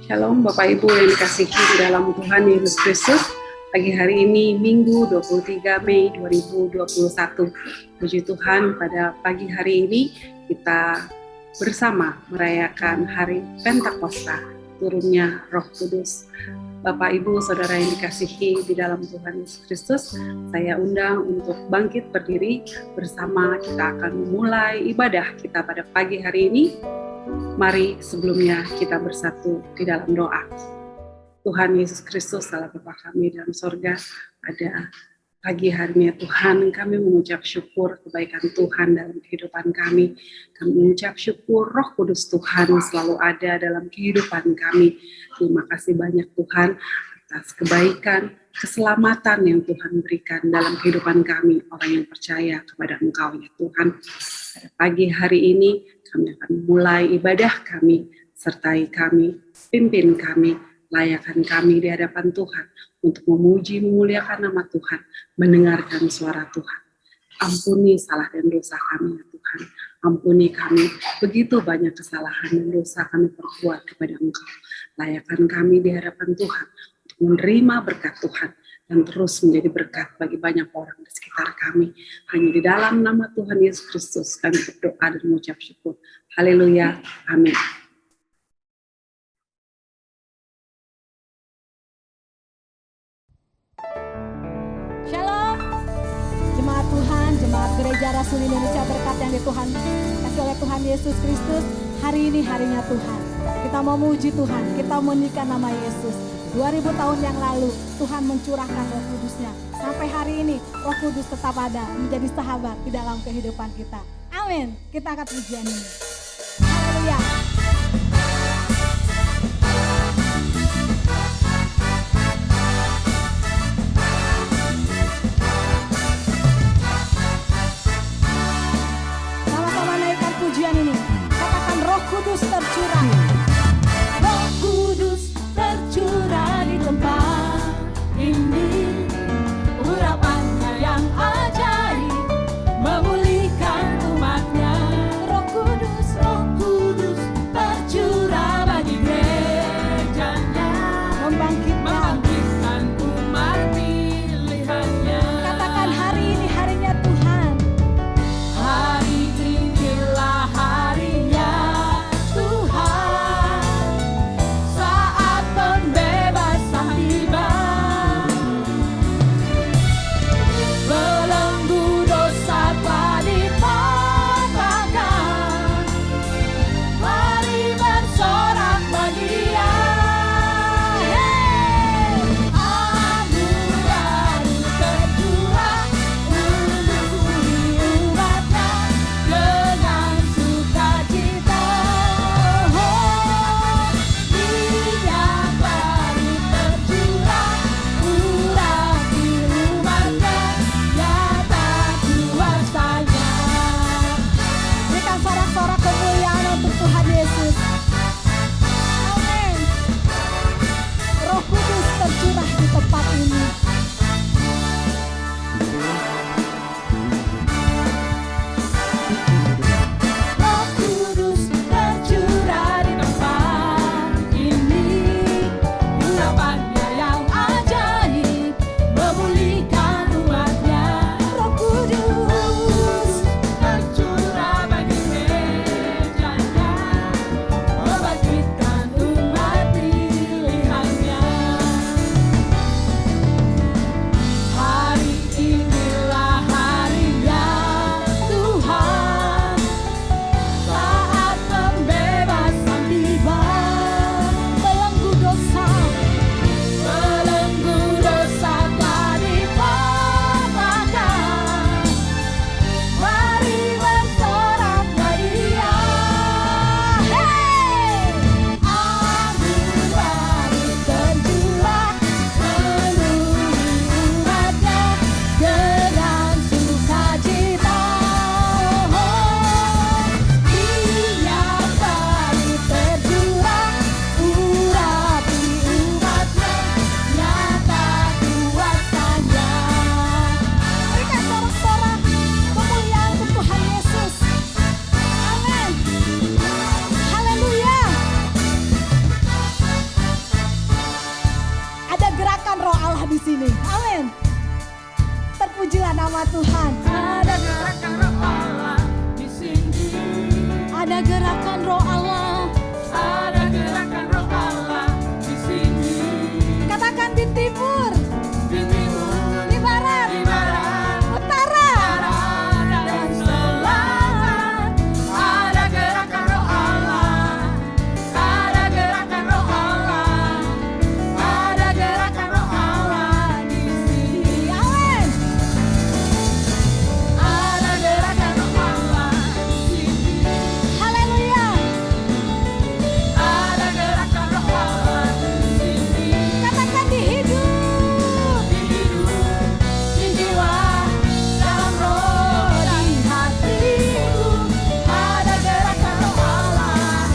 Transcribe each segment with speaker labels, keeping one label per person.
Speaker 1: Shalom Bapak Ibu yang dikasihi di dalam Tuhan Yesus Kristus. Pagi hari ini Minggu 23 Mei 2021. Puji Tuhan, pada pagi hari ini kita bersama merayakan hari Pentakosta, turunnya Roh Kudus. Bapak Ibu Saudara yang dikasihi di dalam Tuhan Yesus Kristus, saya undang untuk bangkit berdiri bersama. Kita akan memulai ibadah kita pada pagi hari ini. Mari sebelumnya kita bersatu di dalam doa. Tuhan Yesus Kristus, Allah Bapa kami dalam sorga, pada pagi hari ini Tuhan, kami mengucap syukur kebaikan Tuhan dalam kehidupan kami. Kami mengucap syukur Roh Kudus Tuhan selalu ada dalam kehidupan kami. Terima kasih banyak Tuhan atas kebaikan, keselamatan yang Tuhan berikan dalam kehidupan kami, orang yang percaya kepada Engkau ya Tuhan. Pada pagi hari ini kami akan mulai ibadah kami, sertai kami, pimpin kami, layakkan kami di hadapan Tuhan untuk memuji, memuliakan nama Tuhan, mendengarkan suara Tuhan. Ampuni salah dan dosa kami ya Tuhan. Ampuni kami, begitu banyak kesalahan dan dosa kami perbuat kepada Engkau. Layakkan kami di hadapan Tuhan untuk menerima berkat Tuhan dan terus menjadi berkat bagi banyak orang di sekitar kami. Hanya di dalam nama Tuhan Yesus Kristus kami berdoa dan mengucap syukur. Haleluya. Amin.
Speaker 2: Shalom, jemaat Tuhan, jemaat Gereja Rasul Indonesia berkat yang di Tuhan kasih oleh Tuhan Yesus Kristus. Hari ini harinya Tuhan. Kita mau memuji Tuhan, kita menikah nama Yesus. 2000 tahun yang lalu Tuhan mencurahkan Roh Kudus-Nya. Sampai hari ini Roh Kudus tetap ada menjadi sahabat di dalam kehidupan kita. Amin. Kita angkat pujian ini. Haleluya. Sama-sama naikkan pujian ini. Katakan Roh Kudus tercurah. Roh Kudus tercurah di tempat ini. Urapannya yang ajaib memulihkan umatnya. Roh Kudus pujilah nama Tuhan.
Speaker 3: Ada gerakan roh Allah di sini.
Speaker 2: Ada gerakan roh Allah.
Speaker 3: Ada gerakan roh Allah di sini.
Speaker 2: Katakan di timur,
Speaker 3: Di timur,
Speaker 2: di barat,
Speaker 3: di barat,
Speaker 2: utara.
Speaker 3: dan selatan. Ada gerakan roh Allah. Ada gerakan roh Allah. Ada gerakan roh Allah di sini.
Speaker 2: Amin.
Speaker 3: Ada gerakan roh Allah di sini.
Speaker 2: Haleluya.
Speaker 3: Ada gerakan roh Allah di sini.
Speaker 2: Katakan di hidup,
Speaker 3: Di hidup, di jiwa, dalam roh, di hatiku. Ada gerakan roh Allah.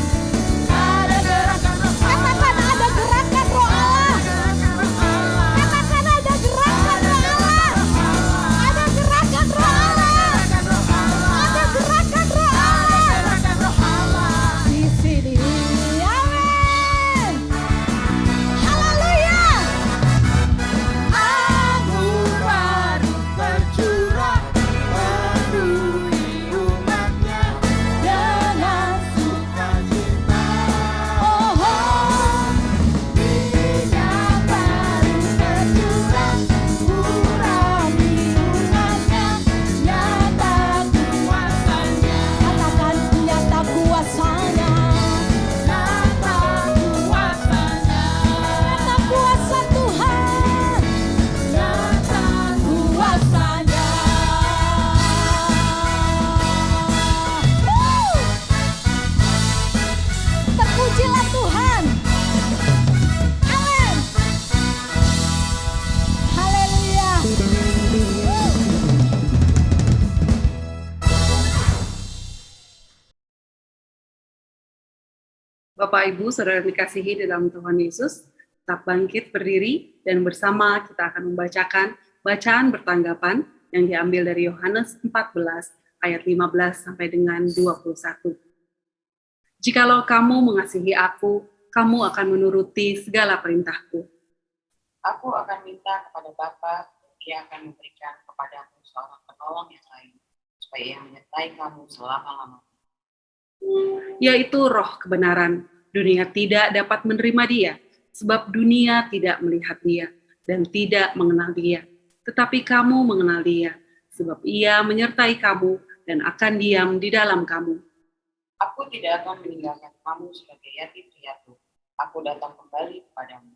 Speaker 3: Ada gerakan roh Allah.
Speaker 2: katakan ada gerakan roh Allah.
Speaker 3: Gerakan roh Allah.
Speaker 2: Katakan ada gerakan roh Allah. Ada gerakan roh Allah.
Speaker 3: Gerakan roh Allah.
Speaker 2: Ada gerakan roh Allah
Speaker 3: Gerakan roh Allah.
Speaker 2: di sini. Amin. Haleluya.
Speaker 3: Anggur baru tercurah, penuhi umatnya dengan sukacita.
Speaker 2: Oh, oh.
Speaker 3: Minyak baru tercurah, urapi umatnya, nyata kuasanya.
Speaker 2: Katakan nyata kuasanya.
Speaker 3: Nyata kuasanya.
Speaker 2: Nyata kuasa Tuhan.
Speaker 3: Nyata kuasanya.
Speaker 2: Terpujilah Tuhan. Amin. Haleluya.
Speaker 1: Bapak Ibu, saudara dikasihi dalam Tuhan Yesus, tetap bangkit berdiri dan bersama kita akan membacakan bacaan bertanggapan yang diambil dari Yohanes 14 ayat 15 sampai dengan 21. Jikalau kamu mengasihi aku, kamu akan menuruti segala perintahku.
Speaker 4: Aku akan minta kepada Bapa, dan Dia akan memberikan kepadamu seorang penolong yang lain, supaya Ia menyertai kamu selama-lamanya.
Speaker 1: Yaitu roh kebenaran. Dunia tidak dapat menerima dia, sebab dunia tidak melihat dia dan tidak mengenal dia. Tetapi kamu mengenal dia, sebab ia menyertai kamu dan akan diam di dalam kamu.
Speaker 4: Aku tidak akan meninggalkan kamu sebagai yatim piatu. Aku datang kembali kepadamu.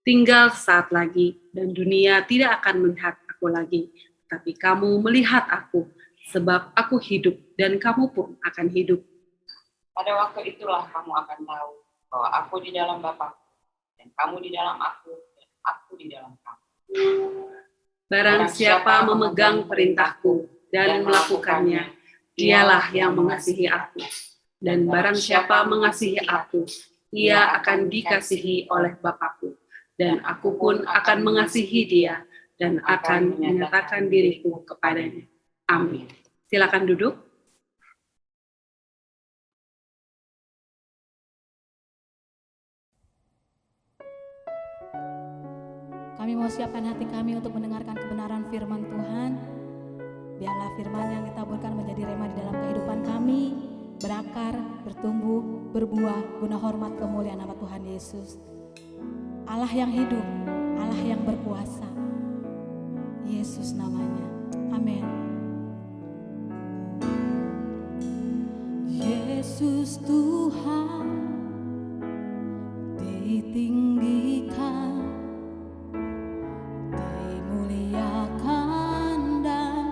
Speaker 1: Tinggal saat lagi, dan dunia tidak akan melihat aku lagi. Tapi kamu melihat aku, sebab aku hidup dan kamu pun akan hidup.
Speaker 4: Pada waktu itulah kamu akan tahu bahwa aku di dalam Bapa, dan kamu di dalam aku, dan aku di dalam kamu.
Speaker 1: Barang siapa memegang perintahku dan melakukannya, dialah yang mengasihi aku. Dan barang siapa mengasihi aku, ia akan dikasihi oleh Bapakku. Dan aku pun akan mengasihi dia dan akan menyatakan diriku kepadanya. Amin. Silakan duduk.
Speaker 2: Kami mau siapkan hati kami untuk mendengarkan kebenaran firman Tuhan. Biarlah firman yang ditaburkan menjadi rema di dalam kehidupan kami, berakar, bertumbuh, berbuah, guna hormat kemuliaan nama Tuhan Yesus. Allah yang hidup, Allah yang berkuasa. Yesus namanya. Amin. Yesus Tuhan ditinggikan, dimuliakan dan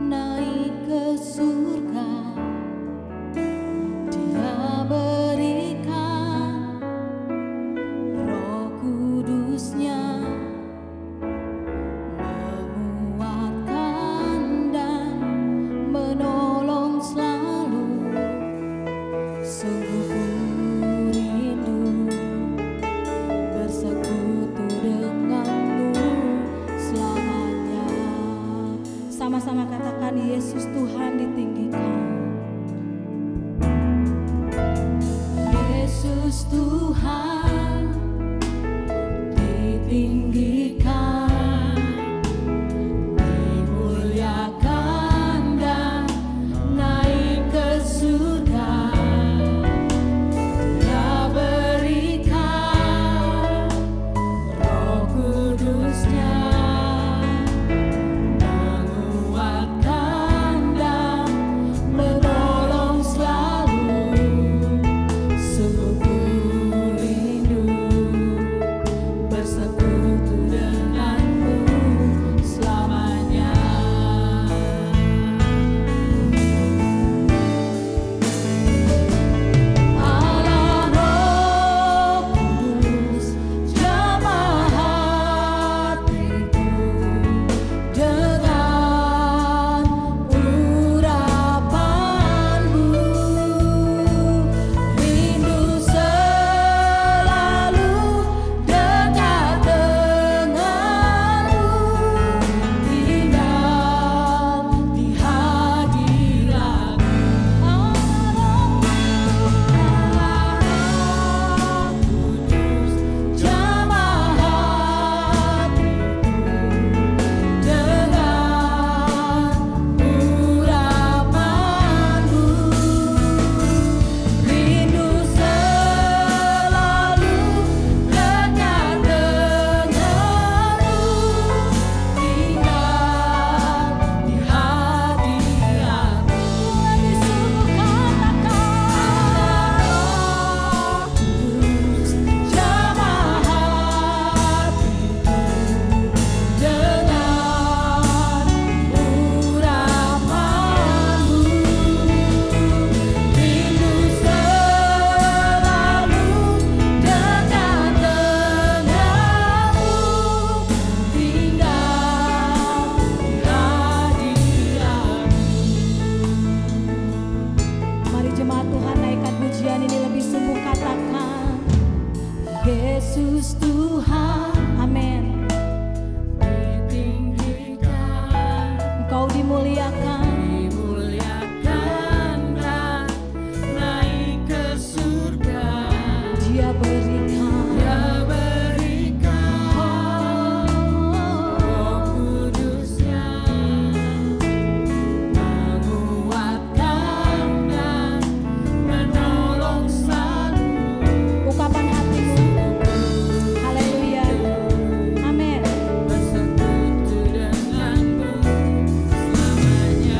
Speaker 2: naik ke surga. Dia berikan Roh Kudus-Nya, menguatkan dan menolong selalu. Sungguh ku rindu bersekutu denganmu selamanya. Sama-sama katakan, Yesus Tuhan ditinggikan. Yesus Tuhan ditinggikan, dimuliakan.
Speaker 3: Dimuliakan dan naik ke surga.
Speaker 2: Dia berikan
Speaker 3: Dia berikan Roh Kudusnya, menguatkan dan menolong selalu.
Speaker 2: ungkapan hatimu. Haleluya. Amin.
Speaker 3: Bersekutu denganmu selamanya.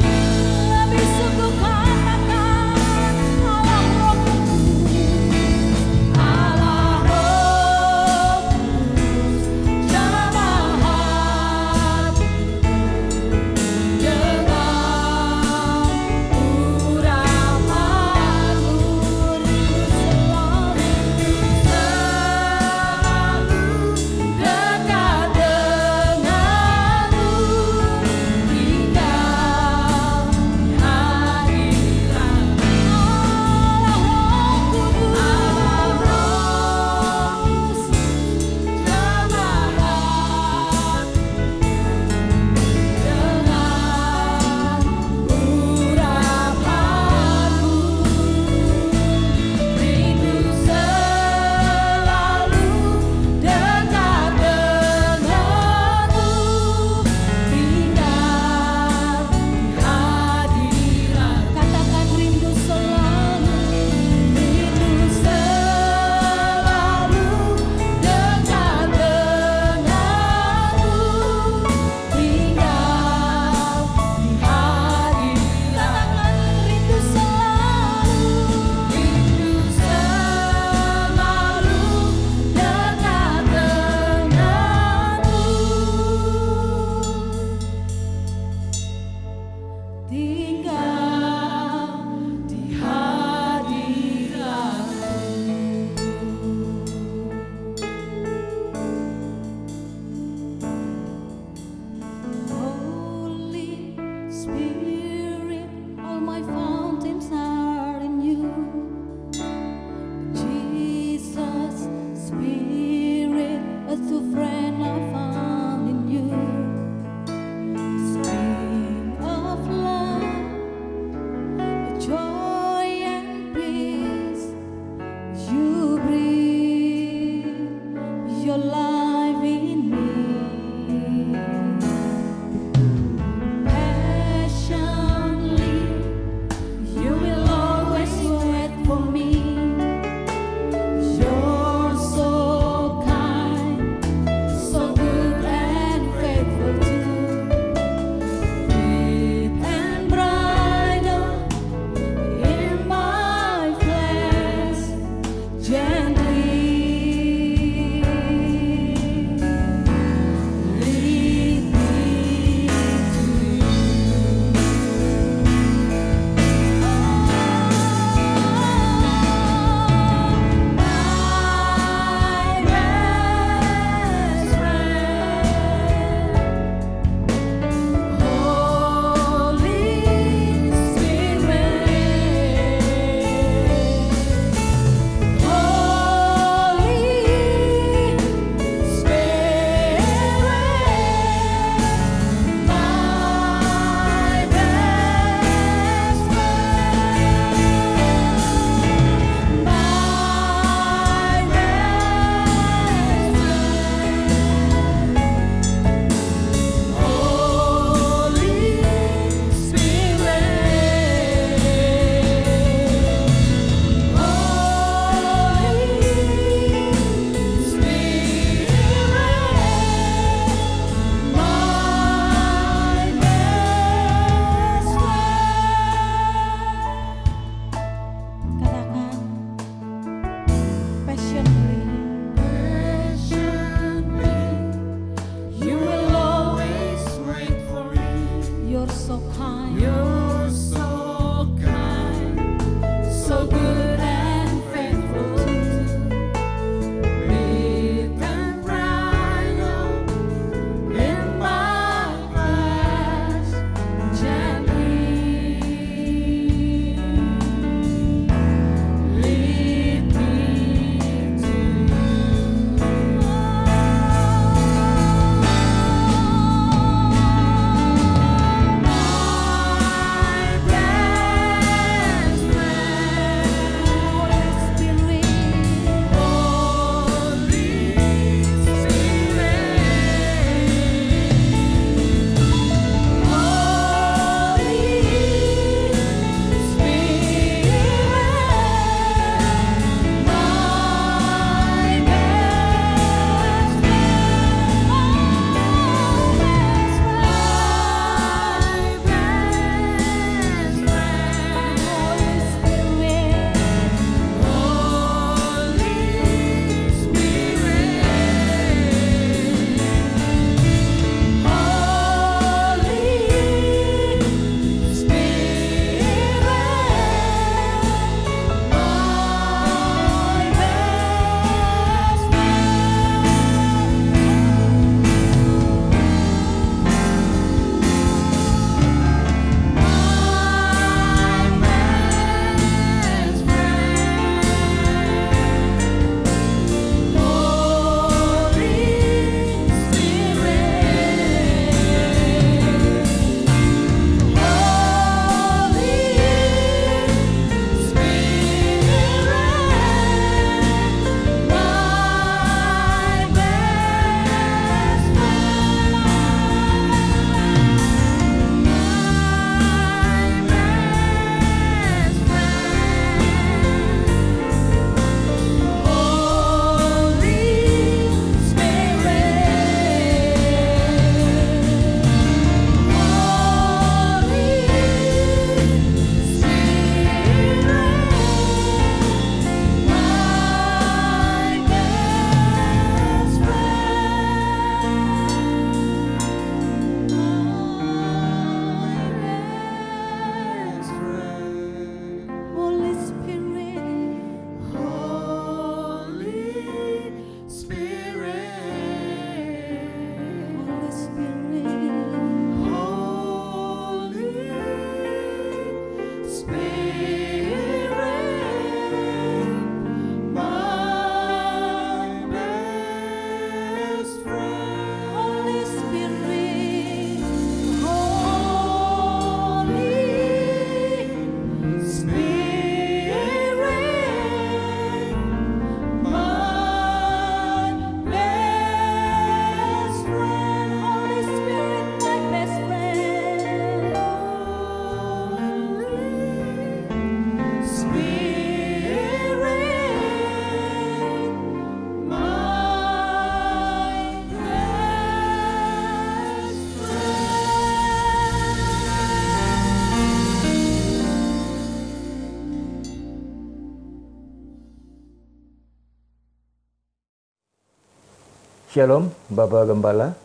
Speaker 5: Shalom, Bapak Gembala,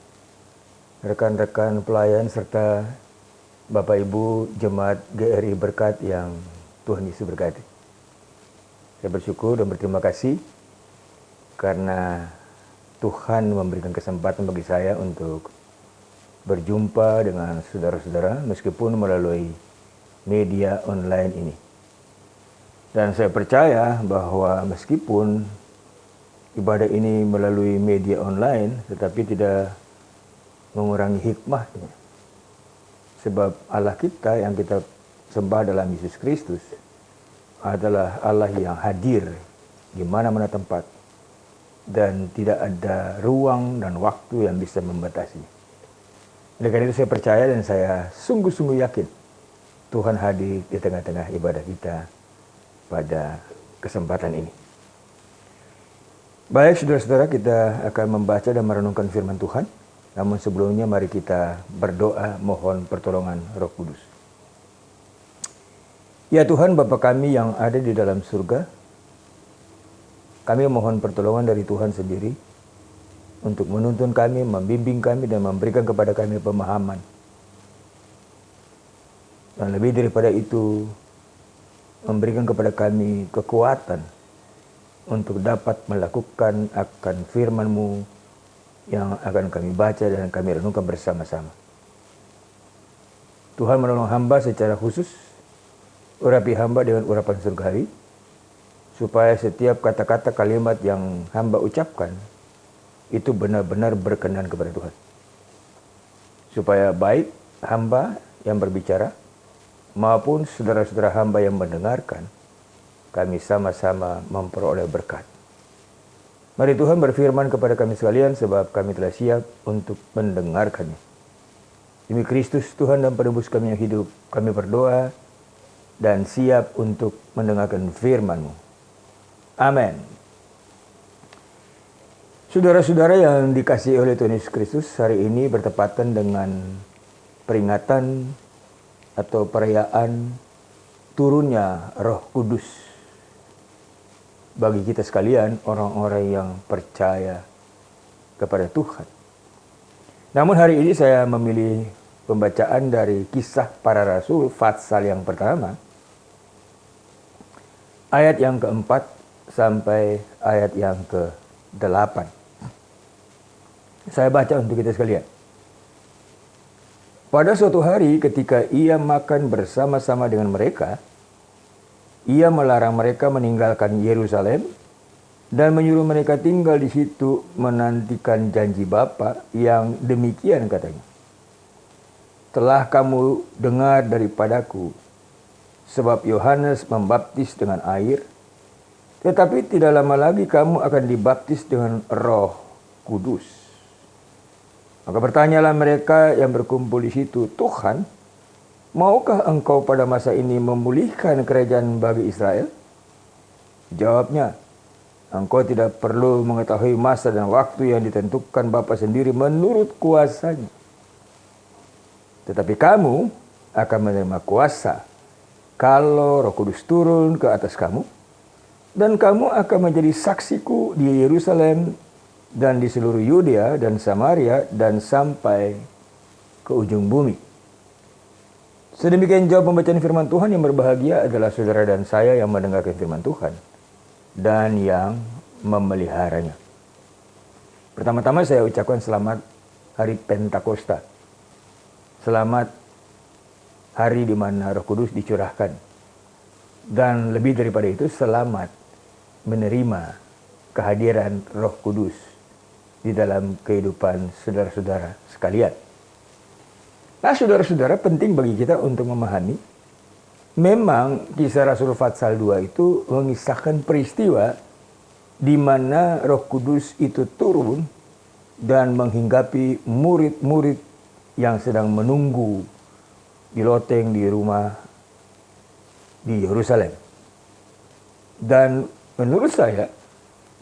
Speaker 5: rekan-rekan pelayan, serta Bapak Ibu Jemaat GRI Berkat yang Tuhan Yesus berkati. Saya bersyukur dan berterima kasih karena Tuhan memberikan kesempatan bagi saya untuk berjumpa dengan saudara-saudara meskipun melalui media online ini. Dan saya percaya bahwa meskipun ibadah ini melalui media online, tetapi tidak mengurangi hikmahnya. Sebab Allah kita yang kita sembah dalam Yesus Kristus adalah Allah yang hadir di mana-mana tempat dan tidak ada ruang dan waktu yang bisa membatasi. Oleh karena itu saya percaya dan saya sungguh-sungguh yakin Tuhan hadir di tengah-tengah ibadah kita pada kesempatan ini. Baik saudara-saudara, kita akan membaca dan merenungkan firman Tuhan. Namun sebelumnya mari kita berdoa mohon pertolongan Roh Kudus. Ya Tuhan Bapa kami yang ada di dalam surga, kami mohon pertolongan dari Tuhan sendiri untuk menuntun kami, membimbing kami dan memberikan kepada kami pemahaman. Dan lebih daripada itu, memberikan kepada kami kekuatan untuk dapat melakukan akan firman-Mu yang akan kami baca dan kami renungkan bersama-sama. Tuhan menolong hamba secara khusus, urapi hamba dengan urapan surgawi, supaya setiap kata-kata kalimat yang hamba ucapkan itu benar-benar berkenan kepada Tuhan. Supaya baik hamba yang berbicara maupun saudara-saudara hamba yang mendengarkan, kami sama-sama memperoleh berkat. Mari Tuhan berfirman kepada kami sekalian sebab kami telah siap untuk mendengarkannya. Demi Kristus Tuhan dan penebus kami yang hidup, kami berdoa dan siap untuk mendengarkan firman-Mu. Amin. Saudara-saudara yang dikasihi oleh Tuhan Yesus Kristus, hari ini bertepatan dengan peringatan atau perayaan turunnya Roh Kudus bagi kita sekalian, orang-orang yang percaya kepada Tuhan. Namun hari ini saya memilih pembacaan dari Kisah Para Rasul pasal yang pertama, ayat yang keempat sampai ayat yang ke-8. Saya baca untuk kita sekalian. Pada suatu hari ketika ia makan bersama-sama dengan mereka, ia melarang mereka meninggalkan Yerusalem dan menyuruh mereka tinggal di situ menantikan janji Bapa yang demikian katanya. Telah kamu dengar daripadaku, sebab Yohanes membaptis dengan air, tetapi tidak lama lagi kamu akan dibaptis dengan Roh Kudus. Maka bertanyalah mereka yang berkumpul di situ, Tuhan, maukah engkau pada masa ini memulihkan kerajaan bagi Israel? Jawabnya, engkau tidak perlu mengetahui masa dan waktu yang ditentukan Bapa sendiri menurut kuasanya. Tetapi kamu akan menerima kuasa kalau Roh Kudus turun ke atas kamu, dan kamu akan menjadi saksiku di Yerusalem dan di seluruh Yudea dan Samaria dan sampai ke ujung bumi. Sedemikian jawab pembacaan firman Tuhan. Yang berbahagia adalah saudara dan saya yang mendengarkan firman Tuhan dan yang memeliharanya. Pertama-tama saya ucapkan selamat hari Pentakosta. Selamat hari di mana Roh Kudus dicurahkan. Dan lebih daripada itu, selamat menerima kehadiran Roh Kudus di dalam kehidupan saudara-saudara sekalian. Nah, saudara-saudara, penting bagi kita untuk memahami, memang Kisah Rasul pasal 2 itu mengisahkan peristiwa di mana Roh Kudus itu turun dan menghinggapi murid-murid yang sedang menunggu di loteng di rumah di Yerusalem. Dan menurut saya,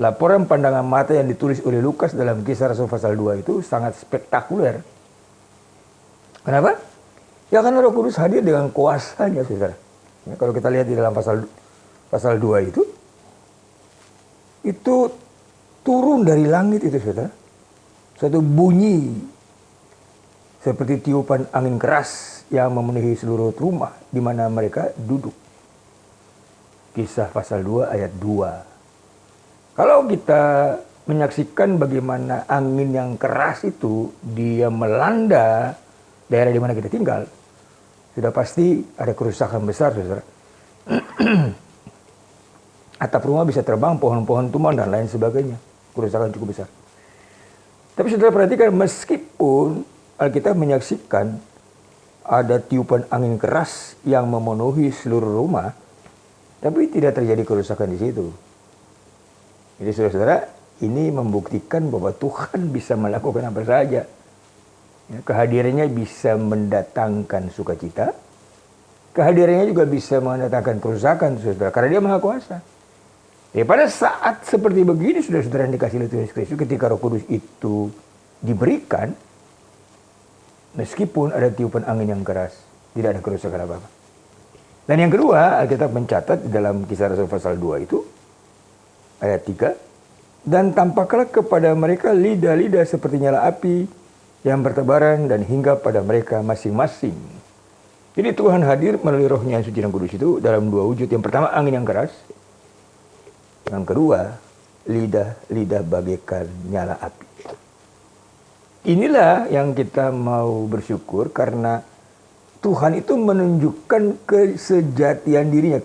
Speaker 5: laporan pandangan mata yang ditulis oleh Lukas dalam Kisah Rasul pasal 2 itu sangat spektakuler. Kenapa? Ya karena Roh Kudus hadir dengan kuasanya, saudara. Ya, kalau kita lihat di dalam pasal 2 itu turun dari langit itu, saudara. Suatu bunyi seperti tiupan angin keras yang memenuhi seluruh rumah di mana mereka duduk. Kisah pasal 2 ayat 2. Kalau kita menyaksikan bagaimana angin yang keras itu dia melanda daerah di mana kita tinggal, sudah pasti ada kerusakan besar, saudara. Atap rumah bisa terbang, pohon-pohon tumbang dan lain sebagainya. Kerusakan cukup besar. Tapi saudara perhatikan, meskipun Alkitab menyaksikan ada tiupan angin keras yang memenuhi seluruh rumah, tapi tidak terjadi kerusakan di situ. Jadi saudara-saudara, ini membuktikan bahwa Tuhan bisa melakukan apa saja. Ya, kehadirannya bisa mendatangkan sukacita, kehadirannya juga bisa mendatangkan kerusakan, saudara, karena Dia Maha Kuasa. Ya, pada saat seperti begini, saudara-saudara yang dikasihi oleh Tuhan Yesus Kristus, ketika Roh Kudus itu diberikan, meskipun ada tiupan angin yang keras, tidak ada kerusakan apa-apa. Dan yang kedua, Alkitab mencatat di dalam Kisah Rasul pasal 2 itu, ayat 3, dan tampaklah kepada mereka lidah-lidah seperti nyala api yang bertebaran dan hingga pada mereka masing-masing. Jadi Tuhan hadir melalui Rohnya yang suci dan kudus itu dalam dua wujud. Yang pertama angin yang keras, yang kedua lidah-lidah bagaikan nyala api. Inilah yang kita mau bersyukur karena Tuhan itu menunjukkan kesejatian dirinya,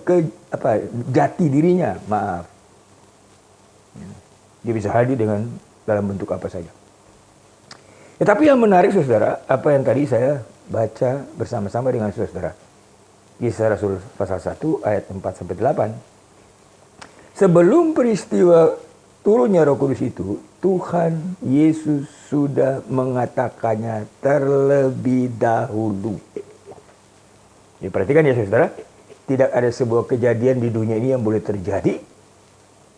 Speaker 5: jati dirinya, maaf. Dia bisa hadir dalam bentuk apa saja. Ya, tapi yang menarik saudara, apa yang tadi saya baca bersama-sama dengan saudara. Kisah Rasul pasal 1 ayat 4-8. Sebelum peristiwa turunnya Roh Kudus itu, Tuhan Yesus sudah mengatakannya terlebih dahulu. Ya, perhatikan ya saudara, tidak ada sebuah kejadian di dunia ini yang boleh terjadi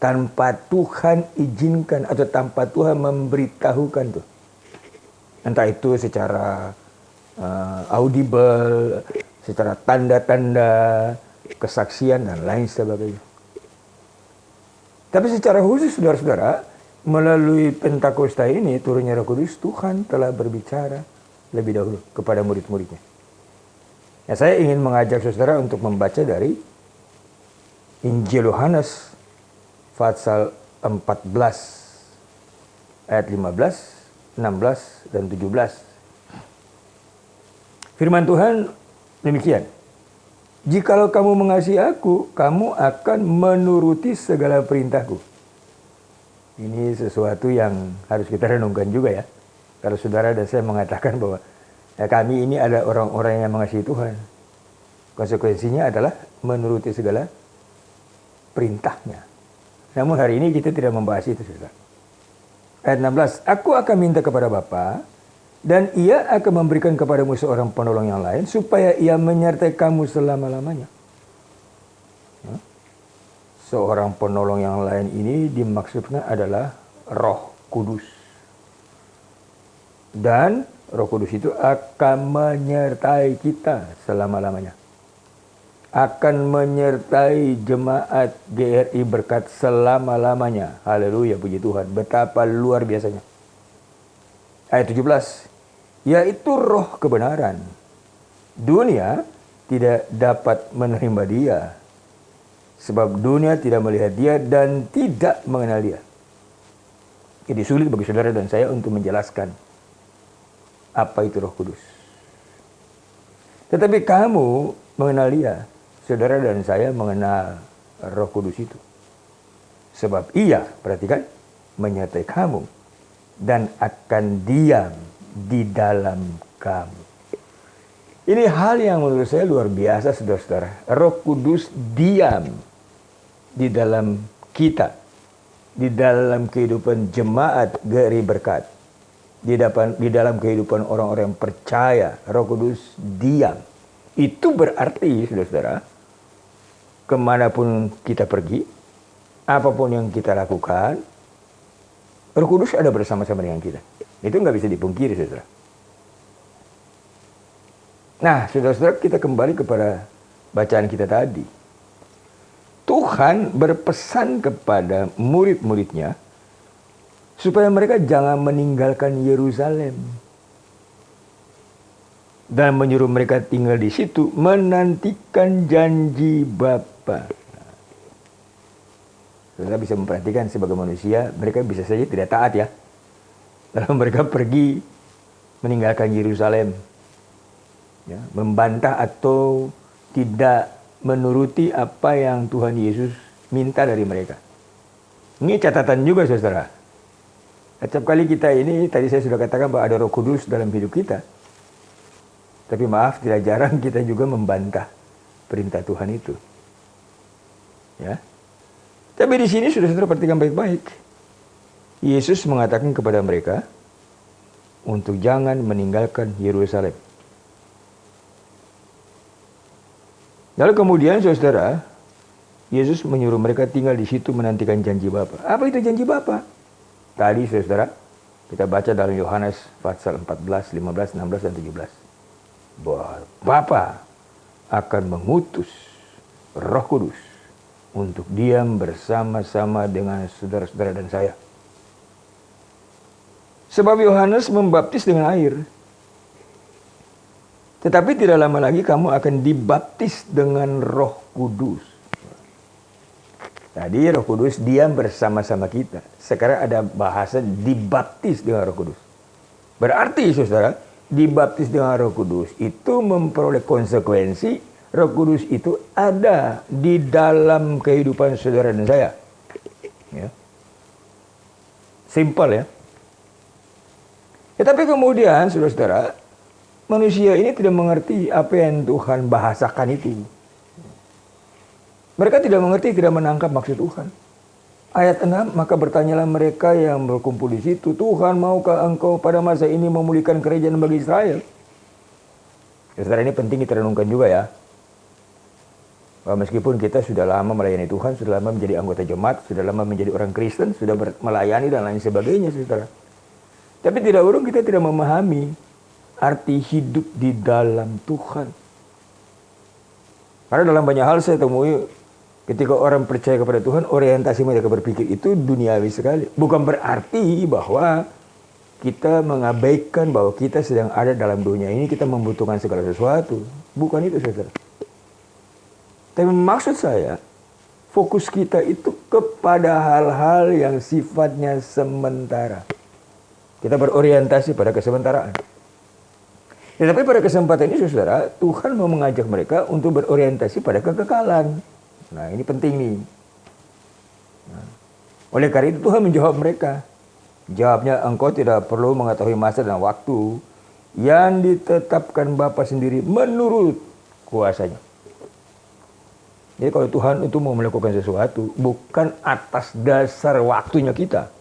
Speaker 5: tanpa Tuhan izinkan atau tanpa Tuhan memberitahukan tuh. Entah itu secara audible, secara tanda-tanda, kesaksian dan lain sebagainya. Tapi secara khusus saudara-saudara, melalui Pentakosta ini, turunnya Roh Kudus, Tuhan telah berbicara lebih dahulu kepada murid-muridnya. Ya, saya ingin mengajak saudara untuk membaca dari Injil Yohanes pasal 14 ayat 15, 16 dan 17. Firman Tuhan demikian. Jikalau kamu mengasihi aku, kamu akan menuruti segala perintahku. Ini sesuatu yang harus kita renungkan juga ya. Kalau saudara dan saya mengatakan bahwa ya, kami ini ada orang-orang yang mengasihi Tuhan. Konsekuensinya adalah menuruti segala perintahnya. Namun hari ini kita tidak membahas itu, saudara. Ayat 16, aku akan minta kepada Bapa, dan ia akan memberikan kepadamu seorang penolong yang lain, supaya ia menyertai kamu selama-lamanya. Seorang penolong yang lain ini dimaksudnya adalah Roh Kudus. Dan Roh Kudus itu akan menyertai kita selama-lamanya. Akan menyertai jemaat GRI Berkat selama-lamanya. Haleluya, puji Tuhan. Betapa luar biasanya. Ayat 17. Yaitu roh kebenaran. Dunia tidak dapat menerima dia. Sebab dunia tidak melihat dia dan tidak mengenal dia. Jadi sulit bagi saudara dan saya untuk menjelaskan apa itu Roh Kudus. Tetapi kamu mengenal dia. Saudara dan saya mengenal Roh Kudus itu. Sebab ia, perhatikan, menyertai kamu dan akan diam di dalam kamu. Ini hal yang menurut saya luar biasa, saudara-saudara. Roh Kudus diam di dalam kita, di dalam kehidupan jemaat GRI Berkat, di dalam kehidupan orang-orang yang percaya. Roh Kudus diam. Itu berarti, saudara-saudara, kemanapun kita pergi, apapun yang kita lakukan, Roh Kudus ada bersama-sama dengan kita. Itu nggak bisa dipungkiri, saudara. Nah, saudara-saudara, kita kembali kepada bacaan kita tadi. Tuhan berpesan kepada murid-muridnya supaya mereka jangan meninggalkan Yerusalem. Dan menyuruh mereka tinggal di situ menantikan janji Bapa. Saudara bisa memperhatikan sebagai manusia, mereka bisa saja tidak taat ya. Lalu mereka pergi meninggalkan Yerusalem. Ya, membantah atau tidak menuruti apa yang Tuhan Yesus minta dari mereka. Ini catatan juga saudara. Setiap kali kita ini, tadi saya sudah katakan bahwa ada Roh Kudus dalam hidup kita. Tapi maaf, tidak jarang kita juga membantah perintah Tuhan itu. Ya. Tapi di sini sudah saudara perhatikan baik-baik. Yesus mengatakan kepada mereka untuk jangan meninggalkan Yerusalem. Lalu kemudian saudara, Yesus menyuruh mereka tinggal di situ menantikan janji Bapa. Apa itu janji Bapa? Tadi saudara, kita baca dalam Yohanes pasal 14, 15, 16, dan 17. Bahwa Bapa akan mengutus Roh Kudus untuk diam bersama-sama dengan saudara-saudara dan saya. Sebab Yohanes membaptis dengan air. Tetapi tidak lama lagi kamu akan dibaptis dengan Roh Kudus. Tadi Roh Kudus diam bersama-sama kita. Sekarang ada bahasa dibaptis dengan Roh Kudus. Berarti saudara, dibaptis dengan Roh Kudus itu memperoleh konsekuensi Roh Kudus itu ada di dalam kehidupan saudara dan saya. Ya. Simpel ya. Tetapi kemudian saudara-saudara, manusia ini tidak mengerti apa yang Tuhan bahasakan itu. Mereka tidak mengerti, tidak menangkap maksud Tuhan. Ayat 6, maka bertanyalah mereka yang berkumpul di situ, Tuhan maukah engkau pada masa ini memulihkan kerajaan bagi Israel? Ya, saudara, ini penting kita renungkan juga ya. Bahwa meskipun kita sudah lama melayani Tuhan, sudah lama menjadi anggota jemaat, sudah lama menjadi orang Kristen, sudah melayani dan lain sebagainya, saudara. Tapi tidak urung kita tidak memahami arti hidup di dalam Tuhan. Karena dalam banyak hal saya temui ketika orang percaya kepada Tuhan, orientasi mereka berpikir itu duniawi sekali. Bukan berarti bahwa kita mengabaikan bahwa kita sedang ada dalam dunia ini, kita membutuhkan segala sesuatu. Bukan itu, saudara. Tapi maksud saya, fokus kita itu kepada hal-hal yang sifatnya sementara. Kita berorientasi pada kesementaraan. Tetapi pada kesempatan ini, saudara, Tuhan mau mengajak mereka untuk berorientasi pada kekekalan. Nah, ini penting nih. Nah, oleh karena itu Tuhan menjawab mereka. Jawabnya, engkau tidak perlu mengetahui masa dan waktu yang ditetapkan Bapa sendiri menurut kuasanya. Jadi kalau Tuhan itu mau melakukan sesuatu, bukan atas dasar waktunya kita.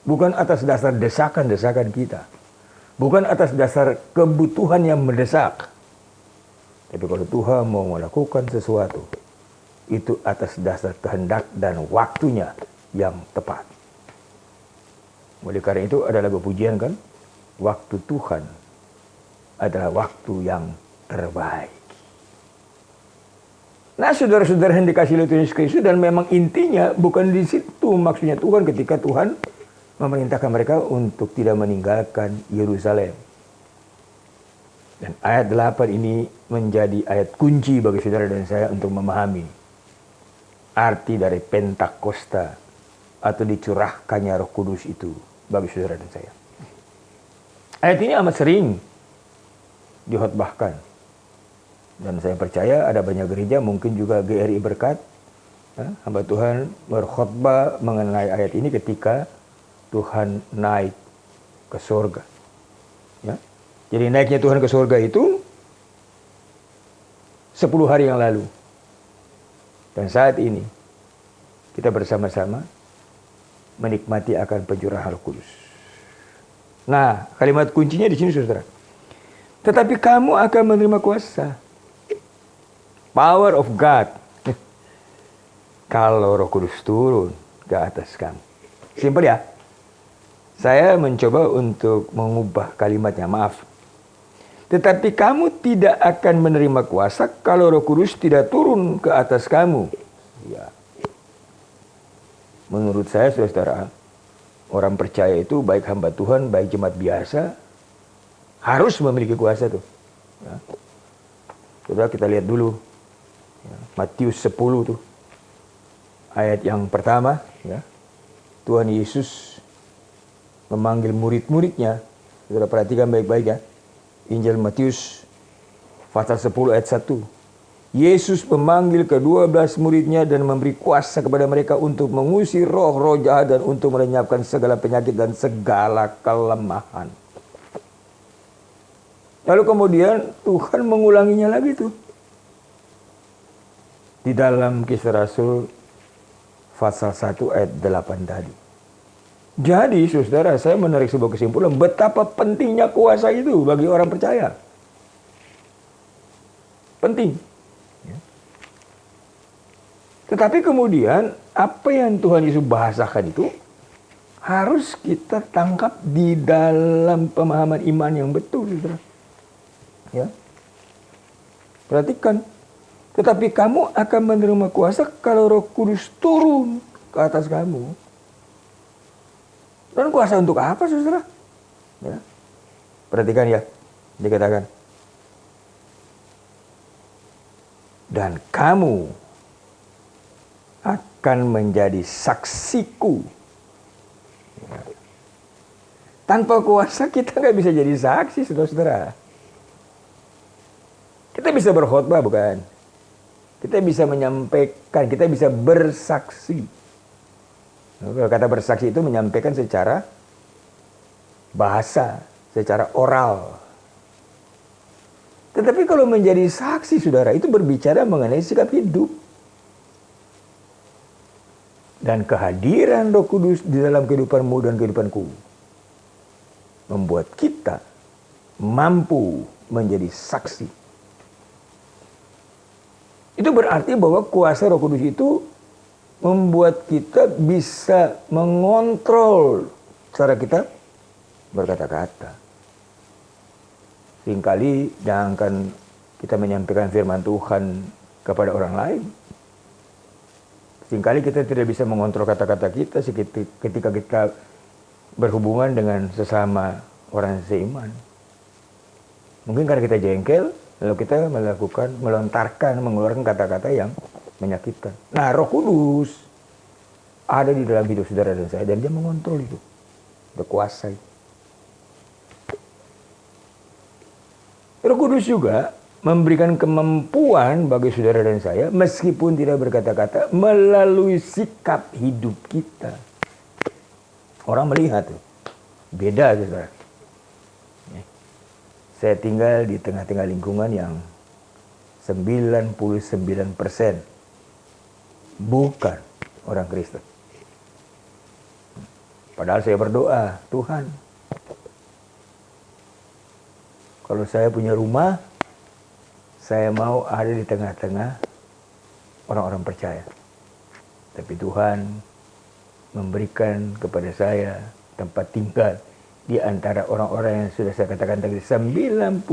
Speaker 5: Bukan atas dasar desakan-desakan kita. Bukan atas dasar kebutuhan yang mendesak. Tapi kalau Tuhan mau melakukan sesuatu, itu atas dasar kehendak dan waktunya yang tepat. Oleh karena itu ada lagu pujian kan? Waktu Tuhan adalah waktu yang terbaik. Nah, saudara-saudara yang dikasihi oleh Tuhan Yesus Kristus, dan memang intinya bukan di situ maksudnya Tuhan ketika Tuhan memerintahkan mereka untuk tidak meninggalkan Yerusalem. Dan ayat 8 ini menjadi ayat kunci bagi saudara dan saya untuk memahami arti dari Pentakosta atau dicurahkannya Roh Kudus itu bagi saudara dan saya. Ayat ini amat sering dihotbahkan. Dan saya percaya ada banyak gereja, mungkin juga GRI Berkat, hamba Tuhan berkhotbah mengenai ayat ini ketika Tuhan naik ke surga. Ya. Jadi naiknya Tuhan ke surga itu 10 hari yang lalu. Dan saat ini kita bersama-sama menikmati akan pencurahan Roh Kudus. Nah, kalimat kuncinya di sini, saudara. Tetapi kamu akan menerima kuasa. Power of God. Kalau Roh Kudus turun ke atas kamu. Simpel ya. Saya mencoba untuk mengubah kalimatnya, maaf. Tetapi kamu tidak akan menerima kuasa kalau Roh Kudus tidak turun ke atas kamu. Ya. Menurut saya, saudara, orang percaya itu baik hamba Tuhan, baik jemaat biasa harus memiliki kuasa tuh. Ya. Saudara, kita lihat dulu ya, Matius 10 tuh. Ayat yang pertama ya. Tuhan Yesus memanggil murid-muridnya. Saudara perhatikan baik-baik ya. Injil Matius pasal 10 ayat 1. Yesus memanggil ke-12 muridnya dan memberi kuasa kepada mereka untuk mengusir roh-roh jahat dan untuk melenyapkan segala penyakit dan segala kelemahan. Lalu kemudian Tuhan mengulanginya lagi tuh. Di dalam Kisah Rasul pasal 1 ayat 8 tadi. Jadi saudara, saya menarik sebuah kesimpulan betapa pentingnya kuasa itu bagi orang percaya. Penting. Ya. Tetapi kemudian apa yang Tuhan Yesus bahasakan itu harus kita tangkap di dalam pemahaman iman yang betul, saudara. Ya. Perhatikan. Tetapi kamu akan menerima kuasa kalau Roh Kudus turun ke atas kamu. Dan kuasa untuk apa, saudara? Ya. Perhatikan ya, dikatakan. Dan kamu akan menjadi saksiku. Ya. Tanpa kuasa kita nggak bisa jadi saksi, saudara-saudara. Kita bisa berkhotbah, bukan? Kita bisa menyampaikan, kita bisa bersaksi. Kata bersaksi itu menyampaikan secara bahasa, secara oral. Tetapi kalau menjadi saksi, saudara, itu berbicara mengenai sikap hidup. Dan kehadiran Roh Kudus di dalam kehidupanmu dan kehidupanku membuat kita mampu menjadi saksi. Itu berarti bahwa kuasa Roh Kudus itu membuat kita bisa mengontrol cara kita berkata-kata. Seringkali jangankan kita menyampaikan firman Tuhan kepada orang lain. Seringkali kita tidak bisa mengontrol kata-kata kita ketika kita berhubungan dengan sesama orang seiman. Mungkin karena kita jengkel, lalu kita melontarkan, mengeluarkan kata-kata yang menyakitkan. Nah, Roh Kudus ada di dalam hidup saudara dan saya, dan dia mengontrol itu, berkuasa. Roh Kudus juga memberikan kemampuan bagi saudara dan saya, meskipun tidak berkata-kata, melalui sikap hidup kita. Orang melihat tuh, beda saudara. Saya tinggal di tengah-tengah lingkungan yang 99% bukan orang Kristen. Padahal saya berdoa, Tuhan, kalau saya punya rumah, saya mau ada di tengah-tengah orang-orang percaya. Tapi Tuhan memberikan kepada saya tempat tinggal di antara orang-orang yang sudah saya katakan tadi, 99%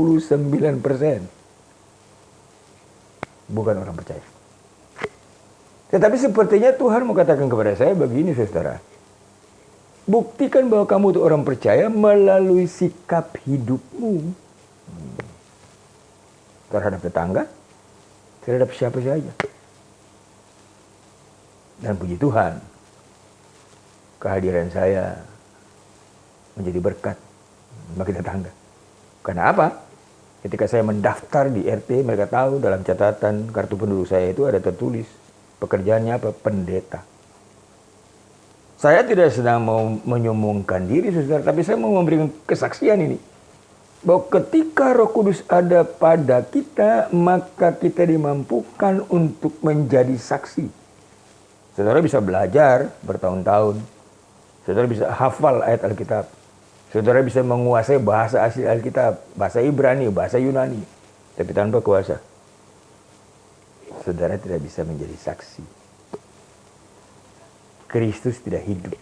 Speaker 5: bukan orang percaya. Tetapi sepertinya Tuhan mau katakan kepada saya begini, saudara. Buktikan bahwa kamu itu orang percaya melalui sikap hidupmu. Terhadap tetangga, terhadap siapa saja. Dan puji Tuhan, kehadiran saya menjadi berkat bagi tetangga. Karena apa? Ketika saya mendaftar di RT, mereka tahu dalam catatan kartu penduduk saya itu ada tertulis pekerjaannya apa? Pendeta. Saya tidak sedang mau menyombongkan diri, saudara, tapi saya mau memberikan kesaksian ini. Bahwa ketika Roh Kudus ada pada kita, maka kita dimampukan untuk menjadi saksi. Saudara bisa belajar bertahun-tahun. Saudara bisa hafal ayat Alkitab. Saudara bisa menguasai bahasa asli Alkitab, bahasa Ibrani, bahasa Yunani. Tapi tanpa kuasa, saudara tidak bisa menjadi saksi. Kristus tidak hidup.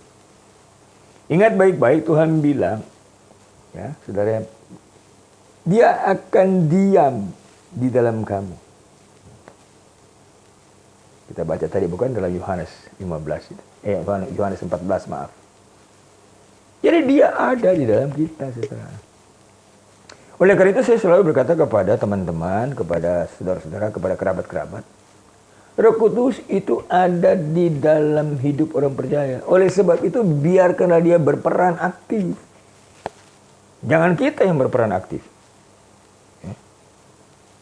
Speaker 5: Ingat baik-baik, Tuhan bilang, ya, saudara, dia akan diam di dalam kamu. Kita baca tadi bukan dalam Yohanes 15, Yohanes 14, maaf. Jadi dia ada di dalam kita, saudara. Oleh karena itu saya selalu berkata kepada teman-teman, kepada saudara-saudara, kepada kerabat-kerabat, Roh Kudus itu ada di dalam hidup orang percaya. Oleh sebab itu biarkanlah dia berperan aktif. Jangan kita yang berperan aktif. Ya.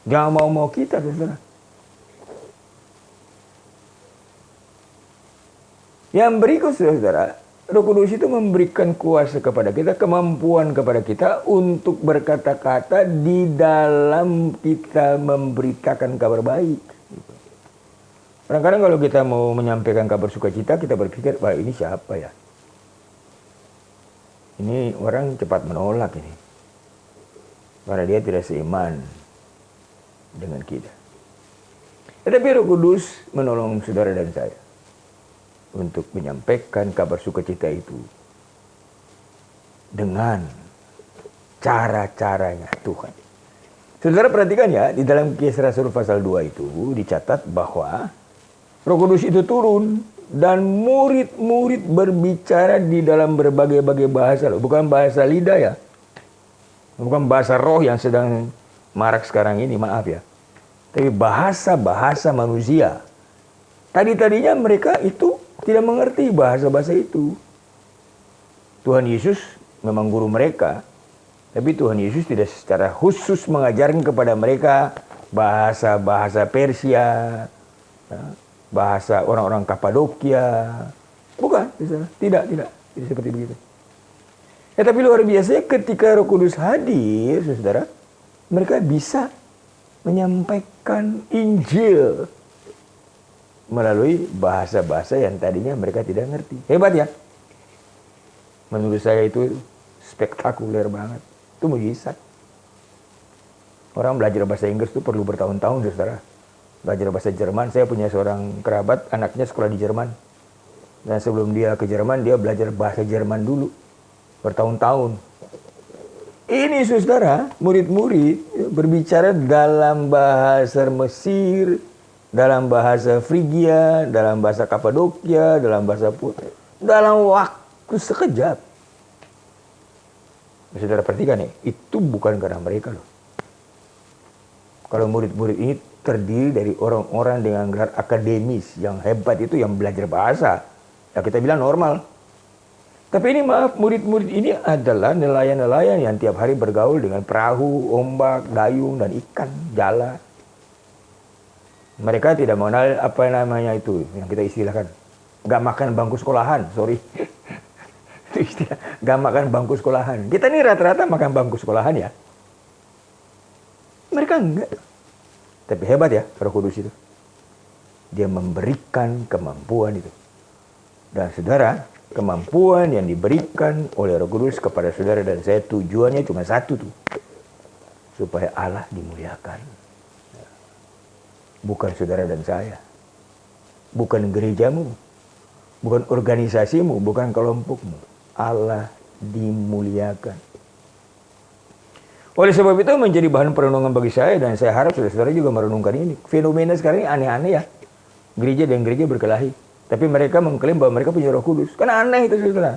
Speaker 5: Jangan mau-mau kita, saudara. Yang berikut, saudara, Roh Kudus itu memberikan kuasa kepada kita, kemampuan kepada kita untuk berkata-kata di dalam kita memberitakan kabar baik. Kadang-kadang kalau kita mau menyampaikan kabar sukacita, kita berpikir, wah ini siapa ya? Ini orang cepat menolak ini. Karena dia tidak seiman dengan kita. Tetapi Roh Kudus menolong saudara dan saya untuk menyampaikan kabar sukacita itu dengan cara-caranya Tuhan. Saudara perhatikan ya, di dalam Kisah Rasul pasal 2 itu dicatat bahwa Roh Kudus itu turun dan murid-murid berbicara di dalam berbagai-bagai bahasa. Bukan bahasa lidah ya. Bukan bahasa roh yang sedang marak sekarang ini, maaf ya. Tapi bahasa-bahasa manusia. Tadi-tadinya mereka itu tidak mengerti bahasa-bahasa itu. Tuhan Yesus memang guru mereka. Tapi Tuhan Yesus tidak secara khusus mengajarkan kepada mereka bahasa-bahasa Persia, bahasa orang-orang Kapadokia. Bukan, tidak seperti begitu. Ya, tapi luar biasa ketika Roh Kudus hadir, saudara, mereka bisa menyampaikan Injil melalui bahasa-bahasa yang tadinya mereka tidak ngerti. Hebat ya. Menurut saya itu spektakuler banget. Itu mujizat. Orang belajar bahasa Inggris itu perlu bertahun-tahun, saudara. Belajar bahasa Jerman, saya punya seorang kerabat, anaknya sekolah di Jerman. Dan sebelum dia ke Jerman, dia belajar bahasa Jerman dulu. Bertahun-tahun. Ini saudara, murid-murid berbicara dalam bahasa Mesir, dalam bahasa Frigia, dalam bahasa Kapadokia, dalam bahasa Putih. Dalam waktu sekejap. Saudara perhatikan nih, itu bukan karena mereka loh. Kalau murid-murid ini terdiri dari orang-orang dengan gelar akademis yang hebat itu yang belajar bahasa. Ya kita bilang normal. Tapi ini maaf, murid-murid ini adalah nelayan-nelayan yang tiap hari bergaul dengan perahu, ombak, dayung, dan ikan, jala. Mereka tidak mengenal apa namanya itu, yang kita istilahkan. Gak makan bangku sekolahan, sorry. Itu istilah, gak makan bangku sekolahan. Kita ini rata-rata makan bangku sekolahan ya. Mereka enggak. Tapi hebat ya Roh Kudus itu. Dia memberikan kemampuan itu. Dan saudara, kemampuan yang diberikan oleh Roh Kudus kepada saudara dan saya tujuannya cuma satu tuh. Supaya Allah dimuliakan. Bukan saudara dan saya. Bukan gerejamu. Bukan organisasimu. Bukan kelompokmu. Allah dimuliakan. Oleh sebab itu menjadi bahan perenungan bagi saya dan saya harap saudara-saudara juga merenungkan ini. Fenomena sekarang ini aneh-aneh ya. Gereja dan gereja berkelahi. Tapi mereka mengklaim bahwa mereka punya Roh Kudus. Kan aneh itu saudara.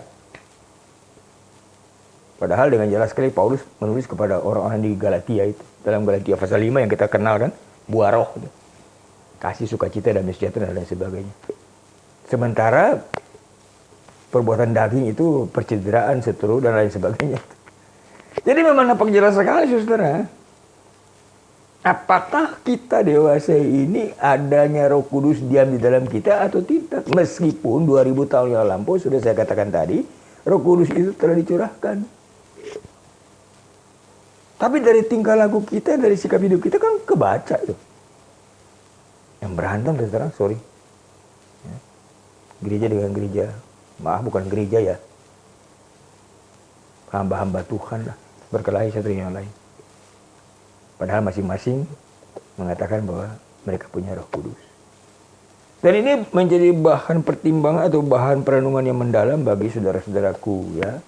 Speaker 5: Padahal dengan jelas sekali Paulus menulis kepada orang-orang di Galatia itu. Dalam Galatia pasal 5 yang kita kenal kan. Buah roh. Kasih, sukacita, damai sejahtera dan sebagainya. Sementara perbuatan daging itu percederaan, seteru dan lain sebagainya. Jadi memang nampak jelas sekali saudara. Apakah kita dewasa ini adanya Roh Kudus diam di dalam kita atau tidak? Meskipun 2000 tahun yang lampau sudah saya katakan tadi, Roh Kudus itu telah dicurahkan. Tapi dari tingkah laku kita, dari sikap hidup kita kan kebaca itu. Yang berantem saudara, sorry. Ya. Gereja dengan gereja. Maaf bukan gereja ya. Hamba-hamba Tuhan lah. Berkelahi satu dengan yang lain. Padahal masing-masing mengatakan bahwa mereka punya Roh Kudus. Dan ini menjadi bahan pertimbangan atau bahan perenungan yang mendalam bagi saudara-saudaraku ya.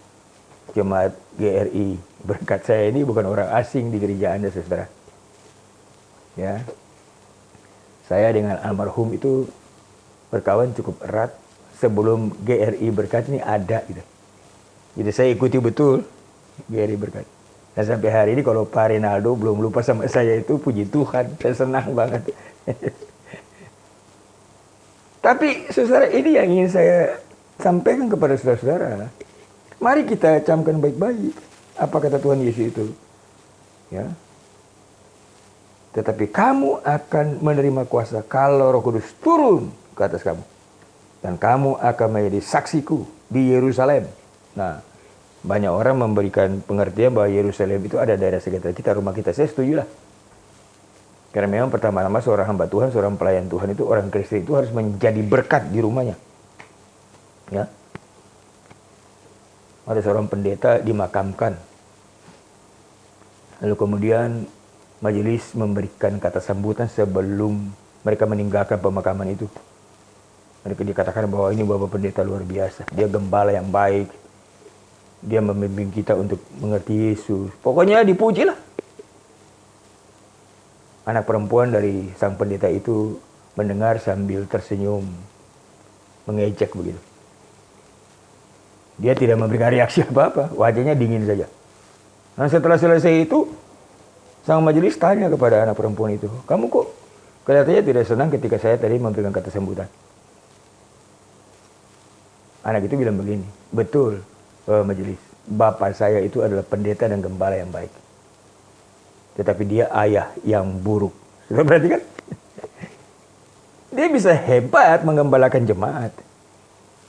Speaker 5: Jemaat GRI. Berkat saya ini bukan orang asing di gereja Anda saudara. Ya. Saya dengan almarhum itu berkawan cukup erat sebelum GRI Berkat ini ada gitu. Jadi saya ikuti betul GRI Berkat. Dan sampai hari ini kalau Pak Rinaldo belum lupa sama saya itu, puji Tuhan, saya senang banget. Tapi saudara, ini yang ingin saya sampaikan kepada saudara-saudara. Mari kita camkan baik-baik apa kata Tuhan Yesus itu. Ya. Tetapi kamu akan menerima kuasa kalau Roh Kudus turun ke atas kamu. Dan kamu akan menjadi saksiku di Yerusalem. Nah, banyak orang memberikan pengertian bahwa Yerusalem itu ada daerah sekitar kita, rumah kita. Saya setuju lah. Karena memang pertama-tama seorang hamba Tuhan, seorang pelayan Tuhan itu, orang Kristen itu harus menjadi berkat di rumahnya. Ya. Ada seorang pendeta dimakamkan. Lalu kemudian majelis memberikan kata sambutan sebelum mereka meninggalkan pemakaman itu. Mereka dikatakan bahwa ini Bapak Pendeta luar biasa. Dia gembala yang baik. Dia membimbing kita untuk mengerti Yesus. Pokoknya dipujilah. Anak perempuan dari sang pendeta itu mendengar sambil tersenyum, mengejek begitu. Dia tidak memberikan reaksi apa-apa. Wajahnya dingin saja. Nah, setelah selesai itu, sang majelis tanya kepada anak perempuan itu, kamu kok kelihatannya tidak senang ketika saya tadi memberikan kata sambutan? Anak itu bilang begini, betul majelis, bapak saya itu adalah pendeta dan gembala yang baik. Tetapi dia ayah yang buruk. Sudah perhatikan? Dia bisa hebat menggembalakan jemaat.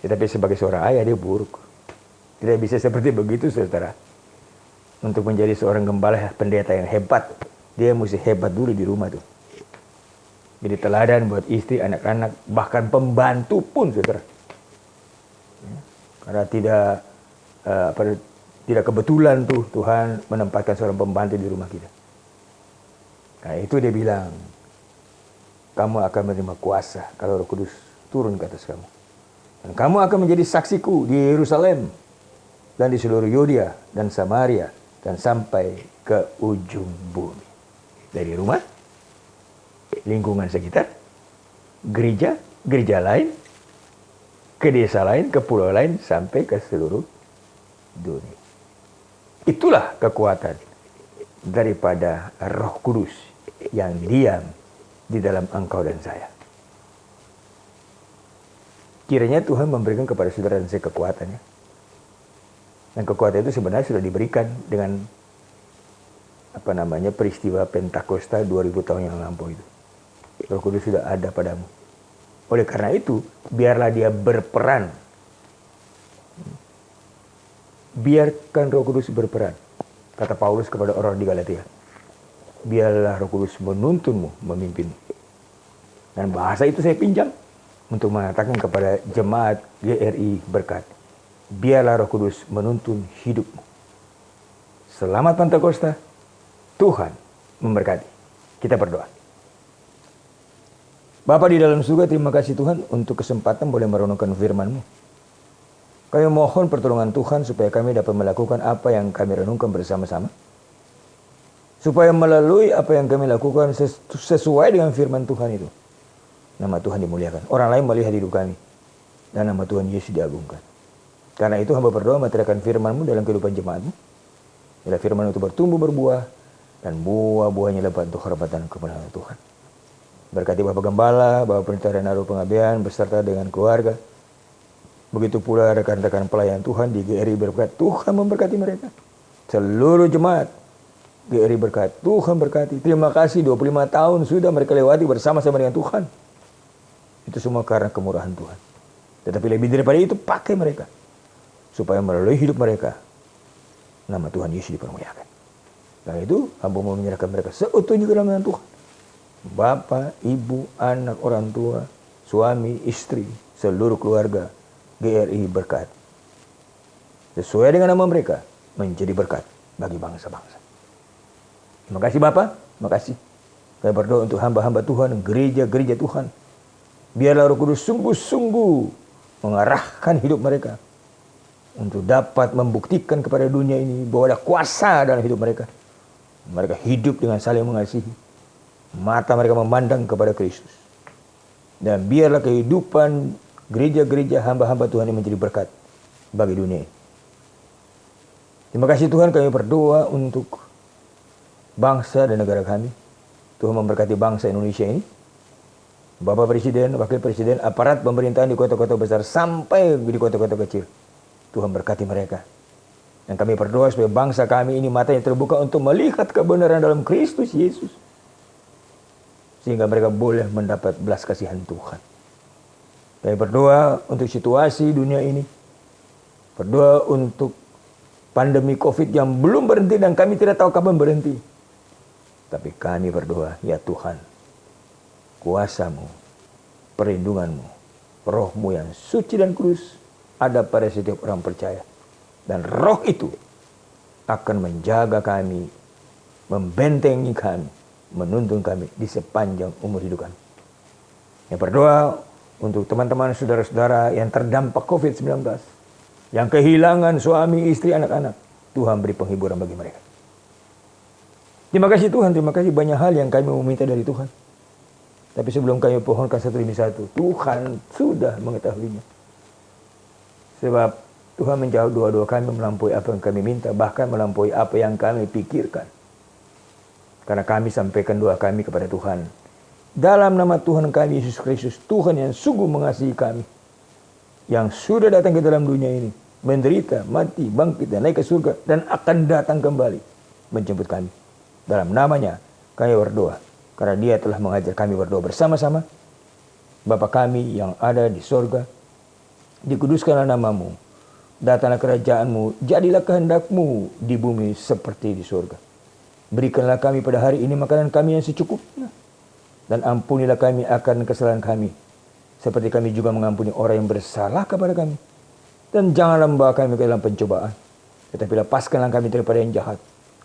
Speaker 5: Tetapi sebagai seorang ayah dia buruk. Tidak bisa seperti begitu, saudara. Untuk menjadi seorang gembala pendeta yang hebat, dia mesti hebat dulu di rumah tuh. Jadi teladan buat istri, anak-anak, bahkan pembantu pun, saudara. Karena tidak kebetulan tuh Tuhan menempatkan seorang pembantu di rumah kita. Nah itu dia bilang, kamu akan menerima kuasa kalau Roh Kudus turun ke atas kamu. Dan kamu akan menjadi saksiku di Yerusalem dan di seluruh Yudea dan Samaria dan sampai ke ujung bumi. Dari rumah, lingkungan sekitar, gereja lain, ke desa lain, ke pulau lain, sampai ke seluruh dunia. Itulah kekuatan daripada Roh Kudus yang diam di dalam engkau dan saya. Kiranya Tuhan memberikan kepada saudara dan saya kekuatannya. Dan kekuatan itu sebenarnya sudah diberikan dengan peristiwa Pentakosta 2000 tahun yang lampau itu. Roh Kudus sudah ada padamu. Oleh karena itu, biarlah dia berperan. Biarkan Roh Kudus berperan. Kata Paulus kepada orang di Galatia. Biarlah Roh Kudus menuntunmu, memimpinmu. Dan bahasa itu saya pinjam untuk mengatakan kepada jemaat GRI Berkat. Biarlah Roh Kudus menuntun hidupmu. Selamat Pentakosta. Tuhan memberkati. Kita berdoa. Bapa di dalam surga, terima kasih Tuhan untuk kesempatan boleh merenungkan firman-Mu. Kami mohon pertolongan Tuhan supaya kami dapat melakukan apa yang kami renungkan bersama-sama. Supaya melalui apa yang kami lakukan sesuai dengan firman Tuhan itu. Nama Tuhan dimuliakan. Orang lain melihat hidup kami. Dan nama Tuhan Yesus diagungkan. Karena itu hamba berdoa meteraikan firman-Mu dalam kehidupan jemaat-Mu. Bila firman itu bertumbuh berbuah. Dan buah-buahnya lebat untuk hormatan kemuliaan Tuhan. Berkati Bapak Gembala, Bapak Pendeta Rinaldo Pengabdian beserta dengan keluarga. Begitu pula rekan-rekan pelayan Tuhan di GRI Berkat. Tuhan memberkati mereka. Seluruh jemaat GRI Berkat. Tuhan berkati. Terima kasih 25 tahun sudah mereka lewati bersama-sama dengan Tuhan. Itu semua karena kemurahan Tuhan. Tetapi lebih daripada itu, pakai mereka. Supaya melalui hidup mereka, nama Tuhan Yesus dipermuliakan. Dan itu, hamba mau menyerahkan mereka seutuhnya ke dalam Tuhan. Bapak, ibu, anak, orang tua, suami, istri, seluruh keluarga GRI Berkat. Sesuai dengan nama mereka, menjadi berkat bagi bangsa-bangsa. Terima kasih Bapak, terima kasih. Saya berdoa untuk hamba-hamba Tuhan, gereja-gereja Tuhan. Biarlah Roh Kudus sungguh-sungguh mengarahkan hidup mereka. Untuk dapat membuktikan kepada dunia ini bahwa ada kuasa dalam hidup mereka. Mereka hidup dengan saling mengasihi. Mata mereka memandang kepada Kristus. Dan biarlah kehidupan gereja-gereja hamba-hamba Tuhan ini menjadi berkat bagi dunia ini. Terima kasih Tuhan, kami berdoa untuk bangsa dan negara kami. Tuhan memberkati bangsa Indonesia ini. Bapak Presiden, Wakil Presiden, aparat pemerintahan di kota-kota besar sampai di kota-kota kecil. Tuhan berkati mereka. Dan kami berdoa supaya bangsa kami ini matanya terbuka untuk melihat kebenaran dalam Kristus Yesus. Sehingga mereka boleh mendapat belas kasihan Tuhan. Kami berdoa untuk situasi dunia ini. Berdoa untuk pandemi COVID yang belum berhenti dan kami tidak tahu kapan berhenti. Tapi kami berdoa, ya Tuhan, kuasa-Mu, perlindungan-Mu, Roh-Mu yang suci dan kudus ada pada setiap orang percaya. Dan Roh itu akan menjaga kami, membentengi kami, menuntun kami di sepanjang umur hidup kami. Yang berdoa untuk teman-teman saudara-saudara yang terdampak COVID-19, yang kehilangan suami, istri, anak-anak. Tuhan beri penghiburan bagi mereka. Terima kasih Tuhan, terima kasih banyak hal yang kami meminta dari Tuhan. Tapi sebelum kami pohonkan satu demi satu, Tuhan sudah mengetahuinya. Sebab Tuhan menjawab doa-doa kami melampaui apa yang kami minta, bahkan melampaui apa yang kami pikirkan. Karena kami sampaikan doa kami kepada Tuhan. Dalam nama Tuhan kami Yesus Kristus, Tuhan yang sungguh mengasihi kami, yang sudah datang ke dalam dunia ini, menderita, mati, bangkit, dan naik ke surga, dan akan datang kembali menjemput kami. Dalam namanya kami berdoa, karena Dia telah mengajar kami berdoa bersama-sama. Bapa kami yang ada di sorga, dikuduskanlah nama-Mu, datanglah kerajaan-Mu, jadilah kehendak-Mu di bumi seperti di sorga. Berikanlah kami pada hari ini makanan kami yang secukupnya, dan ampunilah kami akan kesalahan kami, seperti kami juga mengampuni orang yang bersalah kepada kami. Dan janganlah membawa kami ke dalam pencobaan, tetapi lepaskanlah kami daripada yang jahat.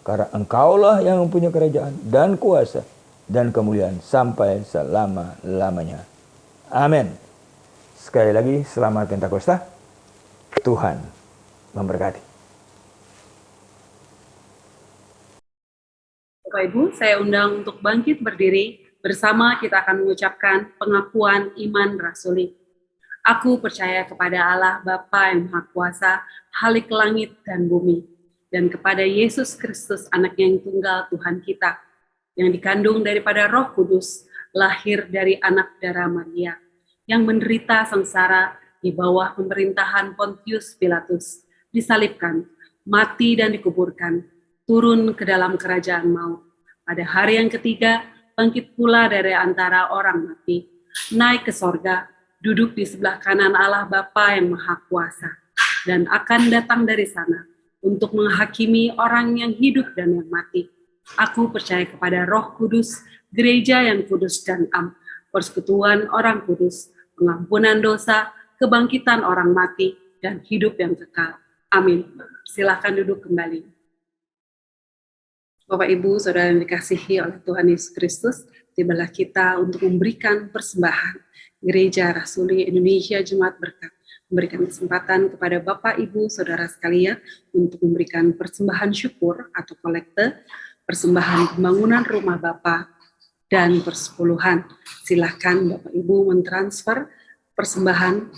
Speaker 5: Karena Engkaulah yang mempunyai kerajaan dan kuasa dan kemuliaan sampai selama-lamanya. Amin. Sekali lagi, selamat Pentakosta. Tuhan memberkati.
Speaker 1: Bapak Ibu, saya undang untuk bangkit berdiri. Bersama kita akan mengucapkan pengakuan iman rasuli. Aku percaya kepada Allah Bapa yang Maha Kuasa, Halik langit dan bumi, dan kepada Yesus Kristus, Anaknya yang tunggal Tuhan kita, yang dikandung daripada Roh Kudus, lahir dari anak darah Maria, yang menderita sengsara di bawah pemerintahan Pontius Pilatus, disalibkan, mati dan dikuburkan, turun ke dalam kerajaan maut. Pada hari yang ketiga, bangkit pula dari antara orang mati, naik ke sorga, duduk di sebelah kanan Allah Bapa yang Maha Kuasa, dan akan datang dari sana untuk menghakimi orang yang hidup dan yang mati. Aku percaya kepada Roh Kudus, gereja yang kudus dan am, persekutuan orang kudus, pengampunan dosa, kebangkitan orang mati, dan hidup yang kekal. Amin. Silakan duduk kembali. Bapak, Ibu, Saudara yang dikasihi oleh Tuhan Yesus Kristus, tibalah kita untuk memberikan persembahan. Gereja Rasuli Indonesia Jemaat Berkat memberikan kesempatan kepada Bapak, Ibu, Saudara sekalian untuk memberikan persembahan syukur atau kolekte, persembahan pembangunan rumah Bapak, dan persepuluhan. Silakan Bapak, Ibu mentransfer persembahan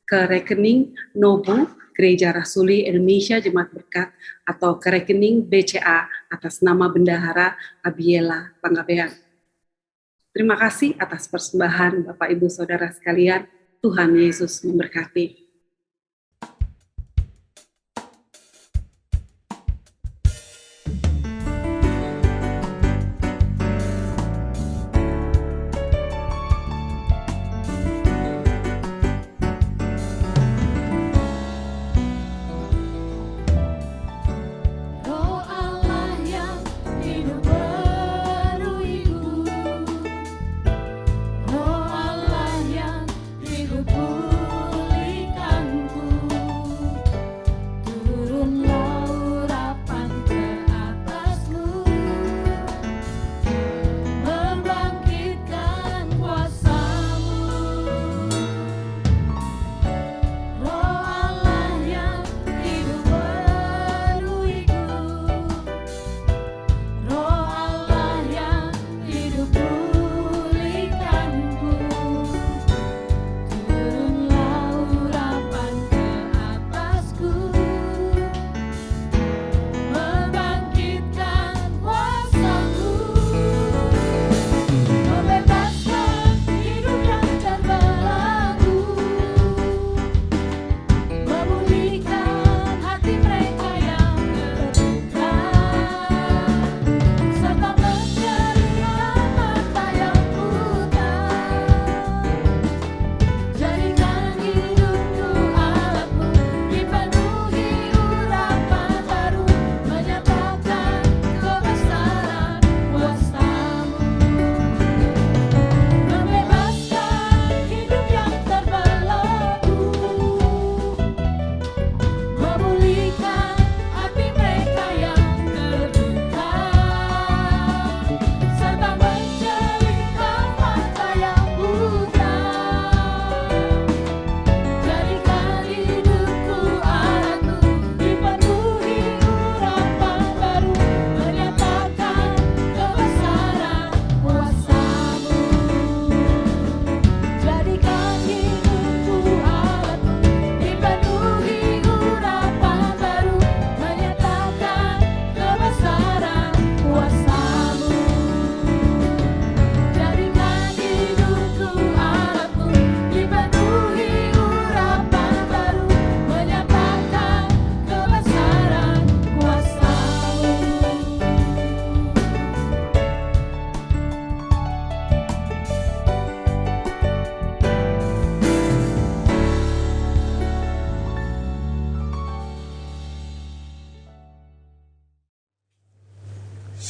Speaker 1: ke rekening Nobu Gereja Rasuli Indonesia Jemaat Berkat atau ke rekening BCA atas nama Bendahara Abiela Panggabean. Terima kasih atas persembahan Bapak, Ibu, Saudara sekalian. Tuhan Yesus memberkati.
Speaker 3: Roh Allah yang hidup beruiku, Roh Allah yang hidup pulihkan.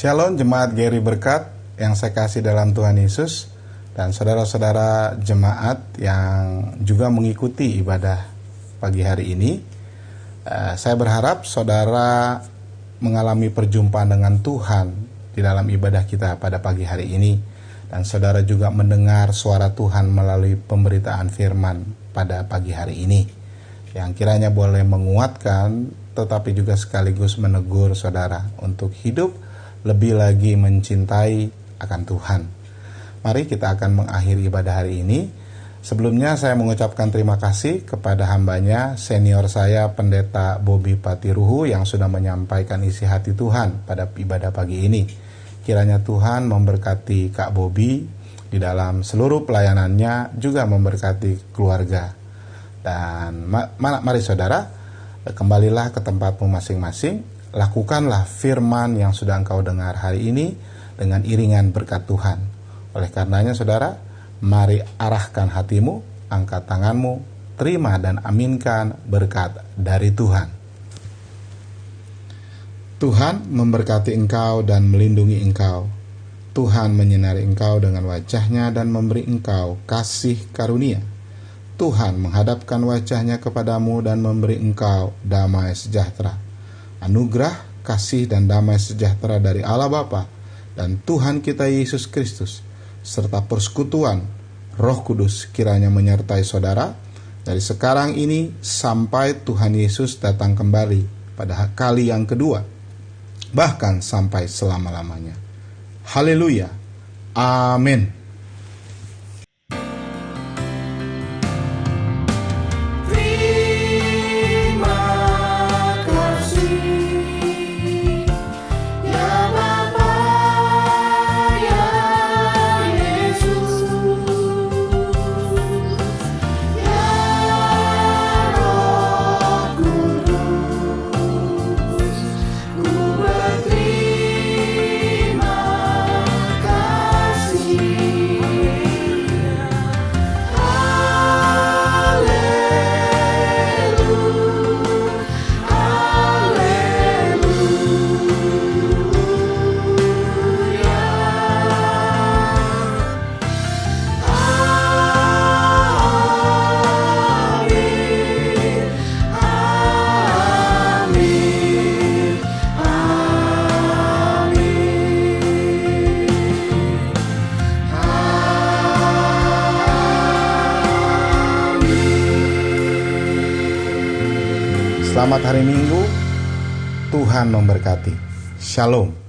Speaker 6: Shalom jemaat Geri Berkat yang saya kasih dalam Tuhan Yesus, dan saudara-saudara jemaat yang juga mengikuti ibadah pagi hari ini. Saya berharap saudara mengalami perjumpaan dengan Tuhan di dalam ibadah kita pada pagi hari ini, dan saudara juga mendengar suara Tuhan melalui pemberitaan firman pada pagi hari ini, yang kiranya boleh menguatkan tetapi juga sekaligus menegur saudara untuk hidup lebih lagi mencintai akan Tuhan. Mari kita akan mengakhiri ibadah hari ini. Sebelumnya saya mengucapkan terima kasih kepada hambanya, senior saya Pendeta Bobby Patiruhu yang sudah menyampaikan isi hati Tuhan pada ibadah pagi ini. Kiranya Tuhan memberkati Kak Bobby di dalam seluruh pelayanannya, juga memberkati keluarga. Dan mari saudara, kembalilah ke tempatmu masing-masing, lakukanlah firman yang sudah engkau dengar hari ini dengan iringan berkat Tuhan. Oleh karenanya saudara, mari arahkan hatimu, angkat tanganmu, terima dan aminkan berkat dari Tuhan. Tuhan memberkati engkau dan melindungi engkau. Tuhan menyinari engkau dengan wajah-Nya dan memberi engkau kasih karunia. Tuhan menghadapkan wajah-Nya kepadamu dan memberi engkau damai sejahtera. Anugerah, kasih dan damai sejahtera dari Allah Bapa dan Tuhan kita Yesus Kristus, serta persekutuan Roh Kudus kiranya menyertai saudara dari sekarang ini sampai Tuhan Yesus datang kembali pada kali yang kedua, bahkan sampai selama-lamanya. Haleluya. Amin. Selamat hari Minggu, Tuhan memberkati. Shalom.